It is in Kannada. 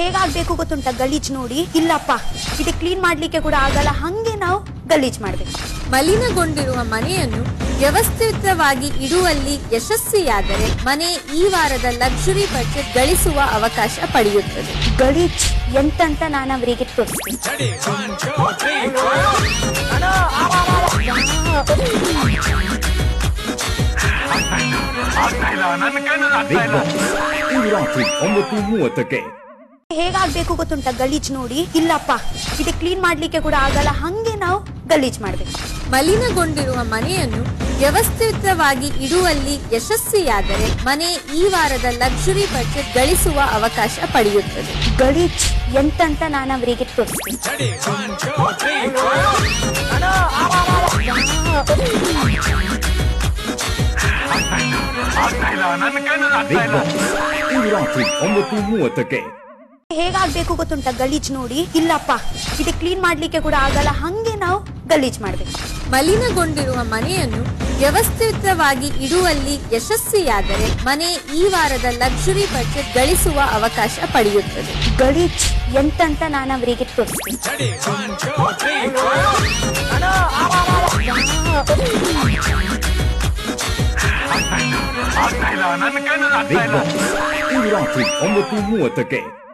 ಹೇಗಾಗ್ಬೇಕು ಗೊತ್ತುಂಟ ಗಲೀಜ್ ನೋಡಿ ಇಲ್ಲಪ್ಪ ಇದು ಕ್ಲೀನ್ ಮಾಡ್ಲಿಕ್ಕೆ ಕೂಡ ಆಗಲ್ಲ ಹಂಗೆ ನಾವು ಗಲೀಜ್ ಮಾಡ್ಬೇಕು ಮಲಿನಗೊಂಡಿರುವ ಮನೆಯನ್ನು ವ್ಯವಸ್ಥಿತವಾಗಿ ಇಡುವಲ್ಲಿ ಯಶಸ್ವಿಯಾದರೆ ಮನೆ ಈ ವಾರದ ಲಕ್ಸುರಿ ಬಜೆಟ್ ಗಳಿಸುವ ಅವಕಾಶ ಪಡೆಯುತ್ತದೆ ಗಲೀಜ್ ಎಂತಂತ ನಾನು ಅವರಿಗೆ ತೋರಿಸ್ತೀನಿ ಹೇಗಾಗ್ಬೇಕು ಗೊತ್ತುಂಟ ಗಲೀಜ್ ನೋಡಿ ಇಲ್ಲಪ್ಪ ಇದು ಕ್ಲೀನ್ ಮಾಡ್ಲಿಕ್ಕೆ ಕೂಡ ಆಗಲ್ಲ ಹಂಗೆ ನಾವು ಗಲೀಜ್ ಮಾಡ್ಬೇಕು ಮಲಿನಗೊಂಡಿರುವ ಮನೆಯನ್ನು ವ್ಯವಸ್ಥಿತವಾಗಿ ಇಡುವಲ್ಲಿ ಯಶಸ್ವಿಯಾದರೆ ಮನೆ ಈ ವಾರದ ಲಕ್ಸುರಿ ಬಜೆಟ್ ಗಳಿಸುವ ಅವಕಾಶ ಪಡೆಯುತ್ತದೆ ಗಲೀಜ್ ಎಂತಂತ ನಾನು ಅವರಿಗೆ ತೋರಿಸ್ತೀನಿ ಹೇಗಾಗ್ಬೇಕು ಗೊತ್ತುಂಟ ಗಲೀಜ್ ನೋಡಿ ಇಲ್ಲಪ್ಪ ಇದು ಕ್ಲೀನ್ ಮಾಡ್ಲಿಕ್ಕೆ ಕೂಡ ಆಗಲ್ಲ ಹಂಗೆ ನಾವು ಗಲೀಜ್ ಮಾಡ್ಬೇಕು ಮಲಿನಗೊಂಡಿರುವ ಮನೆಯನ್ನು ವ್ಯವಸ್ಥಿತವಾಗಿ ಇಡುವಲ್ಲಿ ಯಶಸ್ವಿಯಾದರೆ ಮನೆ ಈ ವಾರದ ಲಕ್ಸುರಿ ಬಜೆಟ್ ಗಳಿಸುವ ಅವಕಾಶ ಪಡೆಯುತ್ತದೆ ಗಲೀಜ್ ಎಂತಂತ ನಾನು ಅವರಿಗೆ ತೋರಿಸ್ತೀನಿ ರಾತ್ರಿ 9:30